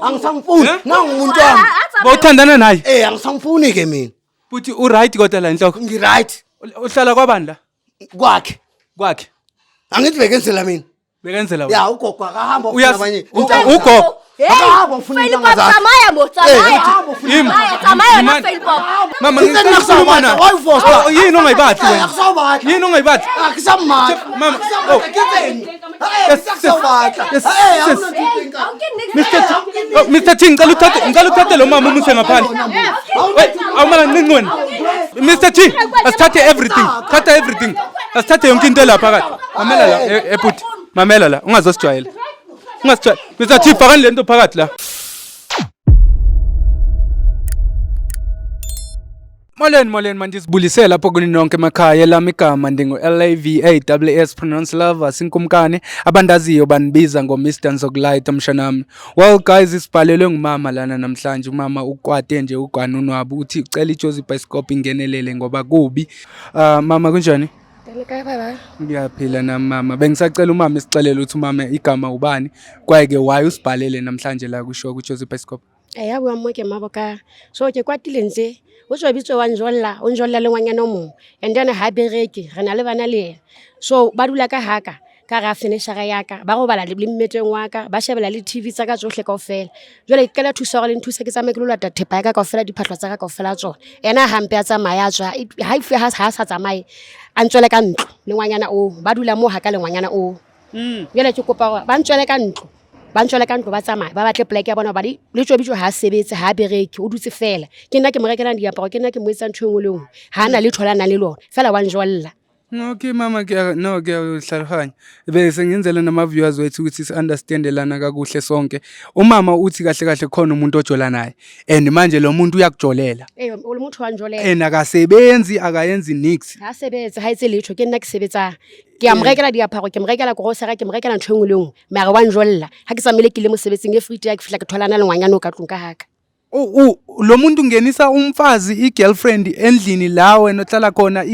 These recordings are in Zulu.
Angisangifuni nangu umuntu wami. Bawuthandana naye? Angisangifuni ke mina. Futhi uright kodwa la inhloko. Ngiright. Uhlala kwabani la? Kwakhe. Kwakhe. Angithi bekenzela mina. Bekenzela wena. Ya ugogo akahamba ufuna abanye. Ugogo. Akahamba ufuna Philip tsamaya mo tsamaya. Tsamaya na Philip. Mama ngikhuluma na. Yini ongayibathi wena? Akusabatha. Yini ongayibathi? Akusamandla. Mama. Ngitheni? Akusabatha. Mr. T ngicela uthathe lo mama umuse ngaphandle. Awumala ncinqweni. Mr. T asithathe everything. Thatha everything. Asithathe yonke into lapha phakathi. Mamela la ebuthi. Mamela la ungazosijwayela. Ungasijwayela. Mr. T fakani lento phakathi la. Molweni manje sibulisela lapho kuni nonke emakhaya lami igama ndingo LAVAWS pronounce love asinkumkane abandaziyo banibiza ngo Mr Nzokulayita mshanami. Well guys isibhalelwe ngumama lana namhlanje umama ukwate nje ugwanunwabo uthi ucela iJozi Bioscope ingenelele ngoba kubi. Mama kunjani? Deleka baba. Ngiyaphila na mama. Bengisacela umama isixelele ukuthi umama igama ubani kwayeke why usibhalele namhlanje la kusho kuJozi Bioscope. Yabo amoke maboka. So ke kwatile nje. O tswa bitso wa njolla, o njolla le ngwanyana o mong. And then ha bereke, re na le bana le. So ba dula ka haka, ka ga finishera ya ka. Ba go bala le mmeteng wa ka, ba shebela le TV tsa ka tsohle kaofela. Jwale ke la thusa gore le nthusa ke tsamaye ke lo lata thepa ka kaofela diphatlwa tsa ka kaofela tsona. Ena hampe a tsamaya tswa. Ha ife ha sa tsamaye. A ntswele ka ntlo le ngwanyana o. Ba dula mo haka le ngwanyana o. Jwale ke kopa ba ntswele ka ntlo. Ba ntshwela ka ntlo ba tsamaya ba batle plek ya bona ba di le tšo bitso ha sebetse ha bereke o dutse fela ke nna ke mo rekela diaparo ke nna ke mo etsa ntho engwe le ngwe ha na le tholana le lona fela wa njwalla. Okay mama ke hlaloganya bese ngenzela nama viewers wethu ukuthi si understandelana kakuhle sonke. Umama uthi kahle khona umuntu ojola naye and manje lo muntu uyakujolela Lo muntu wa njolela akasebenzi akayenzi nix ha sebetse ha itse letho ke nna ke sebetsa ke a mo rekela diaparo ke mo rekela grocery ke mo rekela ntho engwe le ngwe mara wa njwalla ha ke tsamile ke le mosebetsing e free ya ke fihla ke tholana le ngwanyana o ka tlong ka haka. Lo muntu ngenisa umfazi igirlfriend endlini la wena ohlala khona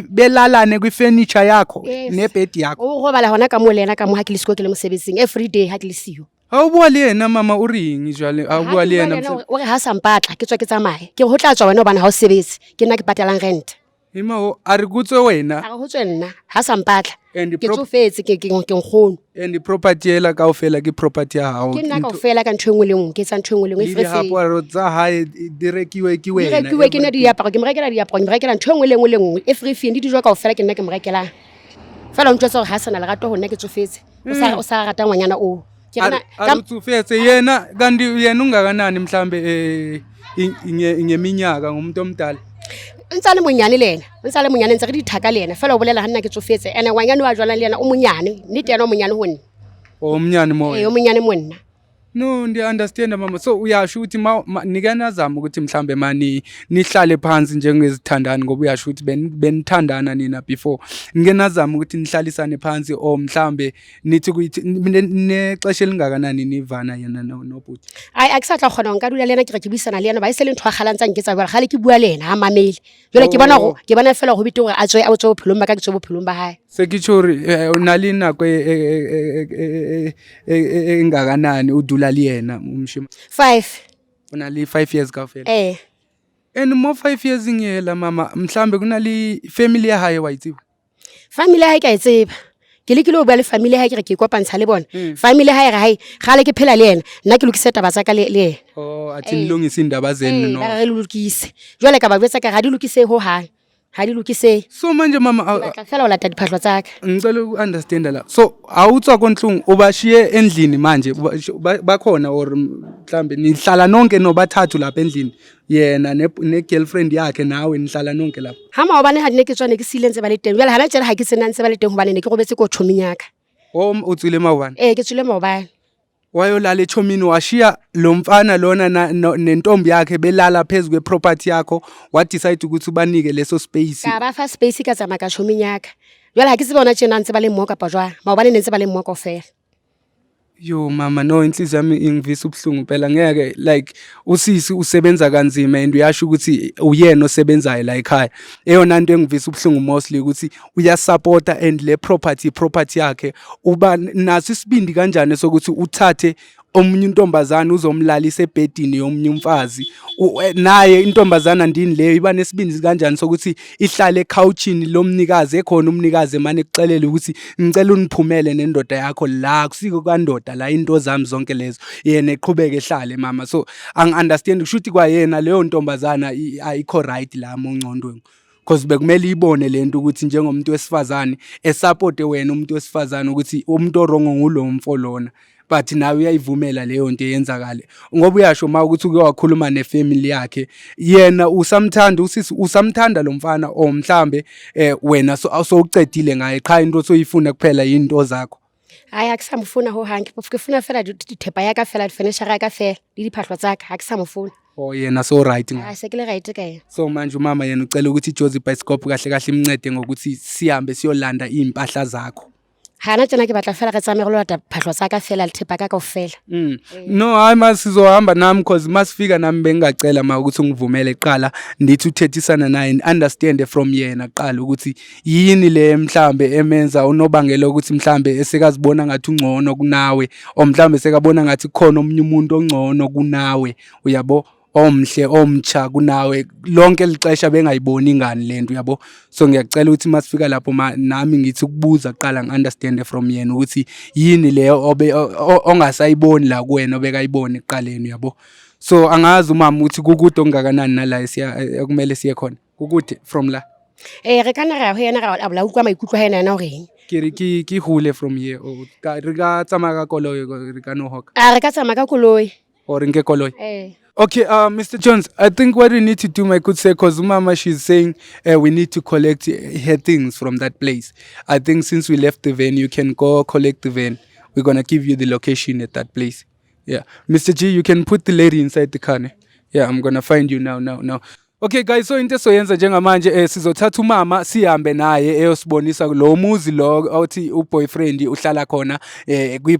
belalane kwifurniture yakho nebed yakho. O go bala hona ka mo lena ka mo ha ke le siko ke le mosebetsing every day ha ke le siyo. Awubua le yena mama o reng jwale awubua le yena o re ha sa mpatla ke tswa ke tsamaye ke go tla tswa wena bana ha o sebetse ke nna ke patalang rent. Ima a re kutswe wena a go tswe nna ha sa mpatla ke tsofetse ke nkgono and property ela kaofela ke property ya hao ke nna kaofela ka ntho engwe le ngwe ke tsa ntho engwe le ngwe e diaparo tsa hae direkiwe ke wena direkiwe ke nna diaparo ke mo rekela diaparo ke mo rekela ntho engwe le ngwe e free di dijwa kaofela ke nna ke mo rekela fela ntse gore ha sana lerato ho nna ke tsofetse o sa rata ngwanyana o ke rena ka tsofetse yena kanti yena ungakanani mhlambe ngeminyaka ngumuntu omdala ntsa le monyane ntse re dithaka le yena fela o bolela ha nna ke tsofetse ene ngwanyane wa jwana le yena o monyane nnete yena o monyane ho nna o monyane mo o monyane mo nna no ndi understand mama so uyasho ukuthi nikanazama ukuthi mhlambe mani nihlale phansi njengezithandani ngoba uyasho ukuthi benithandana nina before ngenazama ukuthi nihlalisane phansi o mhlambe nithi ukuthi nexesha elingakanani nivana yena nobhuti akusatla khona nka dula lena ke re ke buisana le yena ba isele ntho kgalang tsa nketsa ba gale ke bua le yena ha mamele jole ke bona fela go bite gore a tswe bophelong ba ka ke tswe bophelong ba hae se ke tshore una le nako engakanani udula le yena umshima 5 una le 5 years kaofela and mo 5 years ngiyela mama mhlambe kuna le family ya hae wa itsiba family ya hae ka itseba ke le kilo bua le family ya hae ke re ke kopantsha le bona family ya hae ga hae gale ke phela le yena nna ke lokise taba tsa ka le athi nilungisa indaba zenu no re lokise jwale ka ba botsa ka ga di lokise ho hae ha di lokise so manje mama ka fela o lata diphatlwa tsa ka ngicela uunderstand la so awutswa konhlungu ubashiye endlini manje bakhona or mhlambe nihlala nonke nobathathu lapha endlini yena ne girlfriend yakhe nawe nihlala nonke lapha ha ma obane ha dine ke tswane ke silenze ba le teng jwale hana tsela ha ke sena ntse ba le teng hobane ne ke gobetse ko thominyaka o tswile maobane ke tswile maobane wayolala echomini washiya lo mfana lona nentombi yakhe belala phezulu kweproperty yakho wa decide ukuthi ubanike leso space ka ba fa space ka tsama ka chominyaka jwale ha ke se bona tjena ntse ba le mmoka pa jwa maobane ne ntse ba le mmoka ofela yo mama no inhliziyo yami ingivisa ubhlungu phela ngeke like usisi usebenza kanzima and uyasho ukuthi uyena osebenzayo la ekhaya eyona into engivisa ubhlungu mostly ukuthi uyasupporta and le property yakhe uba naso isibindi kanjani sokuthi uthathe omunye intombazana uzomlalisa ebhedini yomunye umfazi naye intombazana ndini leyo iba nesibindi kanjani sokuthi ihlale ekhawuchini lomnikazi ekhona umnikazi manje kuxelela ukuthi ngicela uniphumele nendoda yakho la kusiko kandoda la into zami zonke lezo yena eqhubeke ehlale mama. So angi-understand kushuthi kwayena leyo ntombazana ayikho right la mongcondweni because bekumele ibone lento ukuthi njengomuntu wesifazane esupport wena umuntu wesifazane ukuthi umuntu orongo ngulo mfolona but nawe uyayivumela leyo nto eyenzakale ngoba uyasho uma ukuthi uke wakhuluma nefamily yakhe yena usamthanda lo mfana o mhlambe wena so ucedile ngaye qha into soyifuna kuphela into zakho. Hayi akusamfuna ho hanke ufuna fela dithepa ya ka fela finisher ya ka fela le diphahlo tsaka akusamfuna. Oh yena so right ngayo. Hayi sekele right ka yena. So manje umama yena ucela ukuthi Jozi Bioscope kahle kahle imncede ngokuthi sihambe siyolanda impahla zakho. Hana tjena ke batla fela re tsame go lata phahlo tsaka fela le thepa ka ofela. No hayi masizohamba nami because masifika nami bengacela ma ukuthi ngivumele eqala ndithi uthethisana naye understand from yena qala ukuthi yini le mhlambe emenza unobangela ukuthi mhlambe esekazibona ngathi ungcono kunawe o mhlambe sekabona ngathi khona omunye umuntu ongcono kunawe uyabo omhle omcha kunawe lonke lixesha bengayiboni ingane lento uyabo. So ngiyacela ukuthi masifika lapho nami ngithi ukubuza qala ngiunderstand from yena ukuthi yini leyo ongasayiboni la kuwena obekayibona eqaleni uyabo. So angazi umama ukuthi kukude ongakanani nala kumele siye khona kukude from la re kana ra ho yena ra abla ukwa maikutlo ha yena na reng ke hule from here o re ka tsamaya ka koloi re ka no hoka re ka tsamaya ka koloi or nke koloi. Okay, Mr. Jones, I think what we need to do, I could say, because Mama, she's saying we need to collect her things from that place. I think since we left the van, you can go collect the van. We're going to give you the location at that place. Yeah. Mr. G, you can put the lady inside the car. Yeah, I'm going to find you now. Okay guys, so into soyenza njengamanje sizothatha umama sihambe naye eyosibonisa lo muzi lo othi uboyfriend uhlala khona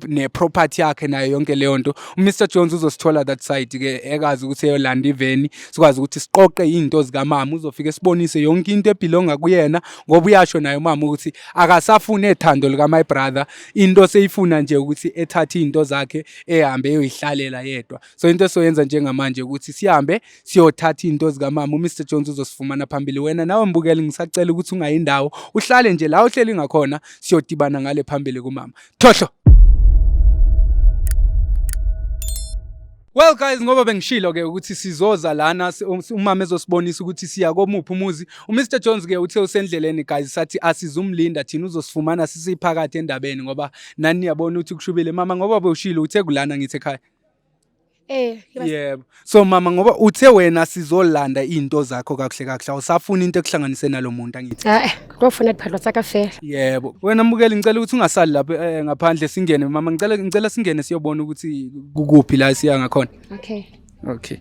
ne property yakhe nayo yonke leyo nto. Mr. Jones uzosithola that side ke ekazi ukuthi eyolanda iveni sikwazi ukuthi siqoqe izinto zika mama uzofika sibonise yonke into ebelonga kuyena ngoba uyasho naye mama ukuthi akasafuna ethando lika my brother into seyifuna nje ukuthi ethathe izinto zakhe ehambe eyoyihlalela yedwa. So into soyenza njengamanje ukuthi sihambe siyothatha izinto zika mama Mr. Jones uzosifumana phambili wena nawe mbukeli ngisacela ukuthi ungayindawo uhlale nje la uhleli ngakhona siyodibana ngale phambili kumama thohlo. Well guys, ngoba bengishilo ke ukuthi sizoza lana umama ezosibonisa ukuthi siya komuphi umuzi. Mr. Jones ke uthe usendleleni guys sathi asizumlinda thina uzosifumana sisiphakathi endabeni ngoba nani niyabona ukuthi kushubile mama ngoba bewushilo uthe kulana ngithi ekhaya. Yeah. So mama ngoba uthe wena sizolanda izinto zakho kakuhle awusafuna into ekuhlanganise nalomuntu angithi. Ngofuna iphahlo tsaka fela. Yebo. Wena mbukeli ngicela ukuthi ungasali lapha ngaphandle singene mama ngicela singene siyobona ukuthi kukuphi la siya ngakhona. Okay.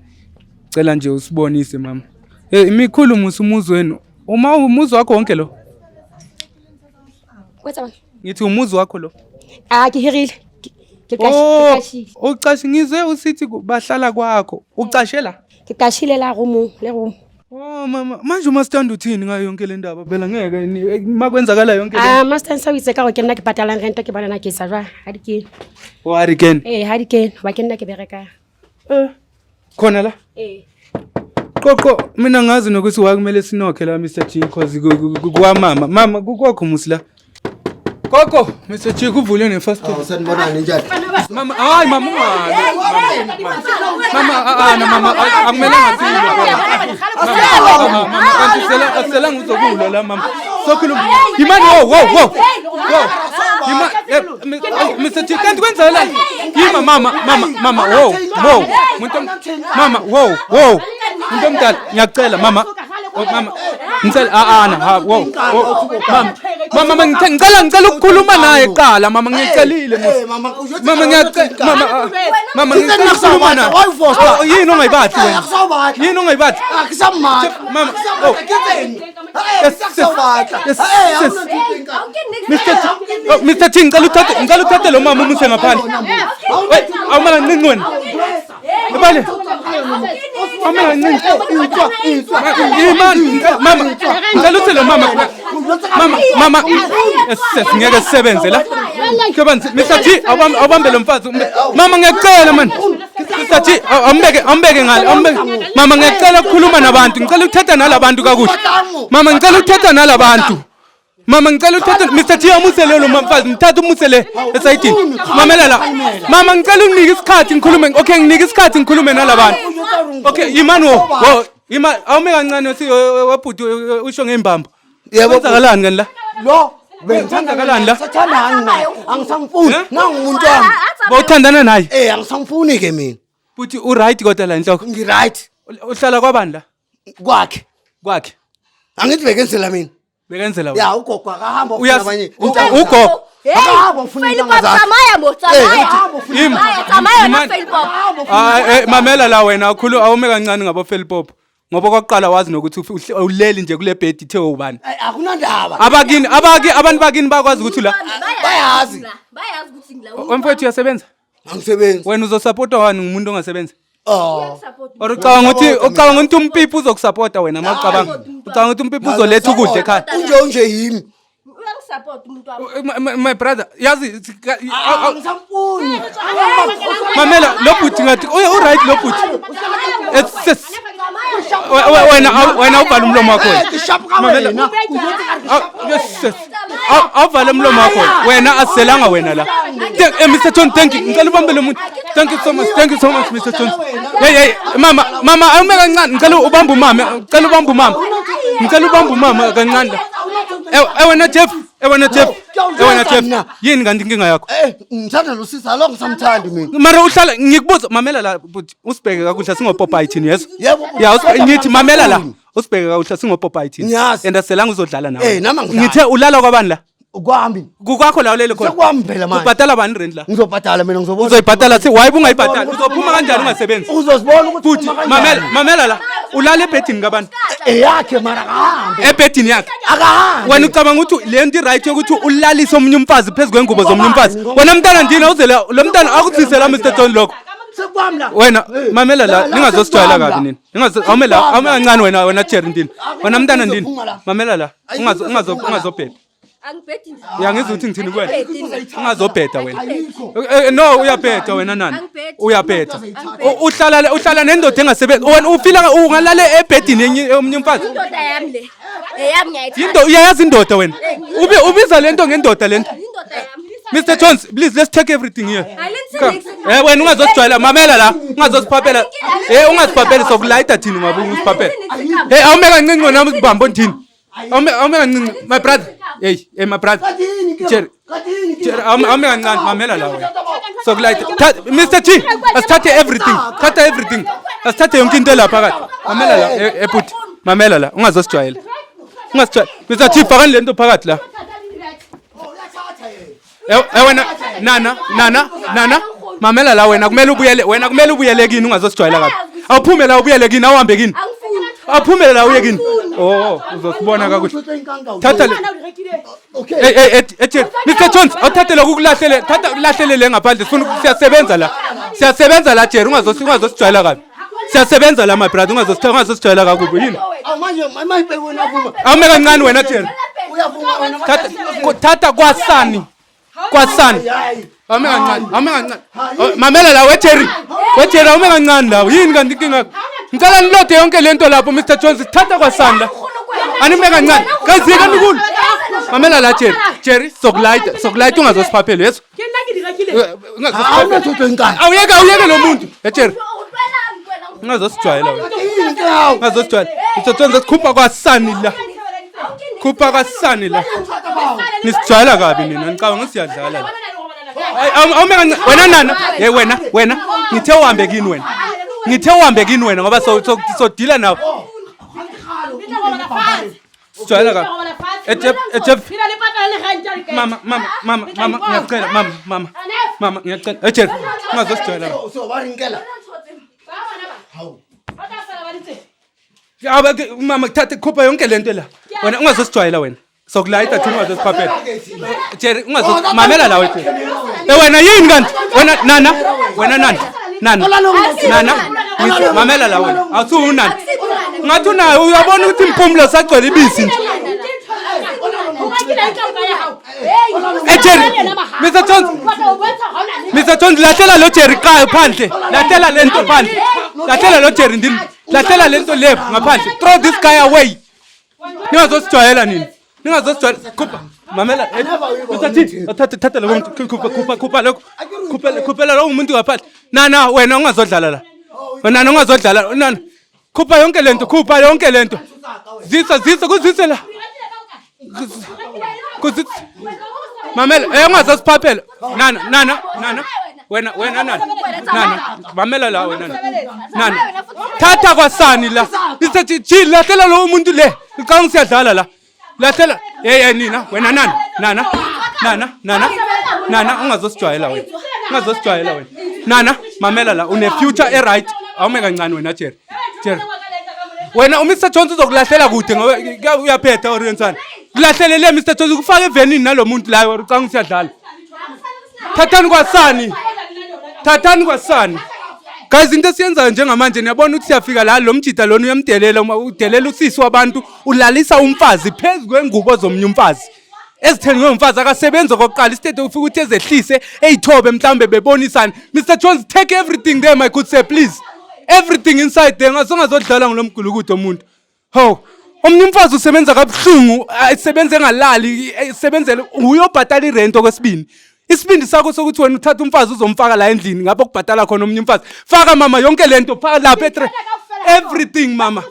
Cela nje usibonise mama. Imikhulu umuzi wenu. Uma umuzi wakho wonke lo. What's Ngithi umuzi wakho lo. Kihirile. Ucashi ngizwe usithi bahlala kwakho. Ucashe la? Ngicashile la rumu, le room. Oh mama, manje umasithanda uthini ngayo yonke le ndaba? Phela ngeke makwenzakala yonke le. Master nsawitse ka go ke nna ke patala rent ke bana na ke sa jwa. Hadikeni. O hadikeni? Hadikeni, wa ke nna ke bereka. Khona la? Qoqo mina ngazi nokuthi wakumele sinokhe la Mr. G because kwa mama kukwakho musi la. Koko, Mr. G kuvule ne first. Sanibona njani? Mama, hayi mama. Mama, akumele ngathini. Mama, kanti sela ngizokula la mama. Sokhuluma. Imani wo. Mr. G kanti kwenza la? Yima mama, wo. Mama, wo. Umuntu omdala, ngiyacela mama. Mama, ngicela wo. Mama ngicela ukukhuluma naye qala mama ngicelile mama ngiyacela mama ngicela ukukhuluma naye yini ongayibathi wena yini ongayibathi Akusamaka mama Mr. T ngicela uthathe lo mama umuse ngaphandle awumala ngincweni ebale amala ngincweni mama ngicela uthathe lo mama ngeke sisebenze la Kebanzi Mr T awubambe lo mfazi mama ngiyacela man Mr T ambeke ngale mama ngiyacela ukukhuluma nabantu ngicela ukuthetha nalabantu kakuhle mama ngicela ukuthetha nalabantu mama ngicela ukuthetha Mr T amusele lo mfazi ngithatha umusele esayidini mamelela mama ngicela unginike isikhathi ngikhulume okay nginike isikhathi ngikhulume nalabantu okay yimani wo yima awume kancane si wabhuti usho ngeimbambo kwenzakalani ngani la lo bengisandakalani la sathandana naye angisamfuni nangumuntu wami bawuthandana naye angisamfuni ke mina buthi u right kodwa la inhloko ngi right uhlala kwabani la kwakhe angithi bekenzela mina bekenzela ya ugogo akahamba nabanye ugogo akahamba ufuna Philip Tsamaya na Philip mamela la wena ukhulu awume kancane ngabo Philip ngoba kwaqala wazi nokuthi uleli nje kule bed ithe ubani akunandaba abantu bakini bakwazi ukuthi la bayazi ukuthi ngila umfowethu uyasebenza angisebenzi wena uzosupporta wani ngumuntu ongasebenzi support ucabanga ukuthi umpipi uzokusupporta wena mawucabanga ucabanga ukuthi umpipi uzoletha ukudla ekhaya unje yimi uyangisupport umuntu wami my brother yazi angisamfuni mamela lo bhuti ngathi u right lo bhuti wena uvala umlomo wakho mamela awuvala umlomo wakho wena asiselanga wena la Mr John thank you ngicela ubambe lo muntu thank you so much Mr John hey mama awume kancane ngicela ubambe umama kancane wena Jeff yini kanti inkinga yakho ngithanda lo sisa lo ngisamthandi mina mara uhlala ngikubuza mamela la buthi usibheke kakuhle singopopeye thini yeso ya ngithi mamela la usibheke kakuhle singopopeye thini and aselanga uzodlala nawe ngithe ulala kwabani la kwami kukwakho la ulele khona sekwami phela manje ubhadala bani rent la ngizobhadala mina ngizobona uzoyibhadala si why bungayibhadala uzophuma kanjani ungasebenzi uzosibona ukuthi futhi mamela la ulala ebhedini kabani yakhe mara akahambe ebhedini yakhe akahambe wena ucabanga ukuthi le nto right yokuthi ulalise omunye umfazi phezulu kwengubo zomunye umfazi wena mntana ndina uzele lo mntana akutsisela Mr John lokho sekwami la wena mamela la ningazosijwayela kabi nini awumela kancane wena Jerry ndini wena mntana ndini mamela la ungazobheda angibhedi ngizwe ukuthi ngithini kuwena ungazobheda wena no uyabheda wena nani uyabheda uhlala nendoda engasebenzi wena ufila ungalala ebhedini yomunye umfazi indoda yami le eyami ngiyayithanda into uyayazi indoda wena ubiza lento ngendoda lento indoda yami Mr Jones please let's take everything here ayilithini wena ungazosijwayela mamela la ungazosiphaphela ungaziphaphela sokulayita thini ngabe usiphaphela awume kancinci wena usibambo thini awume kancinci my brother my brother Jerry awume kancane mamela la wena sokulayita Mr T asithathe everything asithathe yonke into lapha phakathi mamela la ebuthi mamela la ungazosijwayela Mr T fakani lento phakathi la wena nana mamela la wena kumele ubuyele kini ungazosijwayela kabi awuphume la ubuyele kini awuhambe kini aphume la uye kini uzosibona kakuhle thatha le Mr Jones awuthathe lokulahlele lahlelele ngaphandle sifuna siyasebenza la Jerry ungazosijwayela kabi siyasebenza la my brother ungazosijwayela kakubi yini manje mayibhe wena vuma awume kancane wena Jerry uyavuma wena thatha kwasani awume kancane mamela la we Jerry awume kancane la yini kanti inkinga ngicela nilode yonke lento lapho Mr Jones thatha kwasani la anime kancane kazika mikulu mamela la Jerry sokulayita ungazosiphaphela yeso awuyeke lo muntu Jerry ungazosijwayela wena ungazosijwayela Mr Jones sikhupha kwasani la nisijwayela kabi nina ngicabanga ngisiyadlala la awume kancane wena nana wena ngithe uhambe kini wena ngoba so deala nawe sijwayela kabi mama ngiyacela mama ngiyacela Jerry ungazosijwayela kabi so barinkela mama thathe khupha yonke lento la wena ungazosijwayela wena sokulayita thina ungazosiphaphela Jerry mamela la wethu wena yini kanti nana mamela la wena awusunani ngathi unayo uyabona ukuthi impumulo sagcwele ibisi nje Jerry, Mr. Jones, Mr. Jones, lahlela lo Jerry qhayo phandle. Lahlela lento phandle. Lahlela lo Jerry ndini. Lahlela lento le ngaphandle. Throw this guy away. Ningazosijwayela nini? Ningazosijwayela. Khupha. Mamela. Thatha lo muntu. Khupha lokho. Khuphela lo umuntu ngaphandle. Nana wena ungazodlala la. Wena ungazodlala. Nana. Khupha yonke lento. Zisa kuzise la. Kuzise. Mamela, ungazosiphaphela. Nana. Wena nana. Mamela la wena nana. Thatha kwasani la. Mr. Chill, lahlela lo umuntu le. Ngicanga siyadlala la. Lahlela. Nina, wena nana, ungazosijwayela wena. Nana, mamela la, une future right. Awume kancane wena Jerry. Wena Mr. Jones uzokulahlela kude ngoba uyaphetha orientana. Kulahlelele Mr. Jones ukufaka evenini nalomuntu la ucanga siyadlala. Thathani kwasani. Guys, into siyenzayo njengamanje niyabona ukuthi siyafika la lo mjida lona uyamdelela udelela usisi wabantu ulalisa umfazi phezulu kwengubo zomnye umfazi. Ezithengwe umfazi akasebenza kokuqala isitete ufika ukuthi ezehlise eyithobe mhlambe bebonisana. Mr. Jones, take everything there my good sir please. Everything inside there ngasongazodlala ngilomgulukudo umuntu. Ho, omnye umfazi usebenza kabuhlungu, asebenza engalali, esebenzela uyobhatala irent okwesibini. Isibindi sakho sokuthi wena uthatha umfazi uzomfaka la endlini ngabe ukubhatala khona omnye umfazi. Faka mama yonke lento phaka lapha everything mama.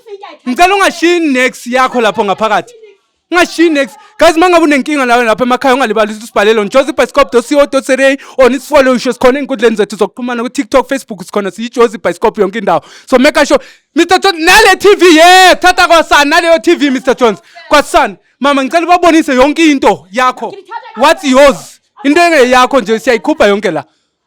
Ngicela ungashiyi next yakho lapho ngaphakathi. Ungashiyi next. Guys mangabe unenkinga lawe lapha emakhaya ungalibalisa usibhalelo jozibioscope.co.za on isifollow sikhona inkundleni zethu zokuxhumana ku TikTok, Facebook sikhona siyiJozi Bioscope yonke indawo. So make sure Mr. Jones nale TV thatha kwasani naleyo TV Mr. Jones. Kwasani mama ngicela ubabonise yonke into yakho. What's yours? Into yakho nje siyayikhupha yonke la.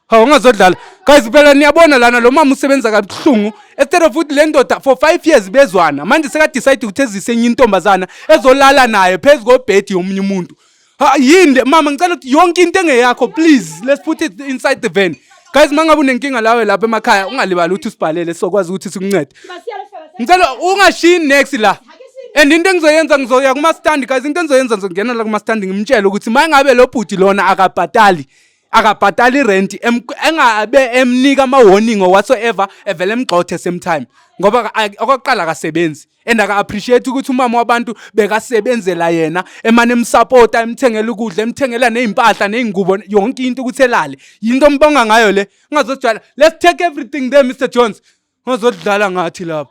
Ha ungazodlala. Guys phela niyabona lana lo mama usebenza kabuhlungu. Instead of ukuthi le ndoda for 5 years bezwana. Manje seka decide ukuthi ezise enye intombazana ezolala naye phezulu kobhedi yomunye umuntu. Ha yini mama ngicela ukuthi yonke into engeyakho please let's put it inside the van. Guys mangabe unenkinga lawe lapha emakhaya ungalibali ukuthi usibhalele sokwazi ukuthi sikuncede. Ngicela ungashiyi next la. And into engizoyenza ngizoya kuma stand guys into engizoyenza ngizongena la kuma stand ngimtshela ukuthi mangabe lo bhuti lona akabhatali rent engabe emnika ama warning or whatsoever evele emgxothe same time ngoba okokuqala akasebenzi and aka appreciate ukuthi umama wabantu bekasebenzela yena emane emsupporta emthengela ukudla emthengela nezimpahla nezingubo yonke into ukuthi elale into mbonga ngayo le ngazojwala let's take everything there Mr. Jones ngazodlala ngathi lapho.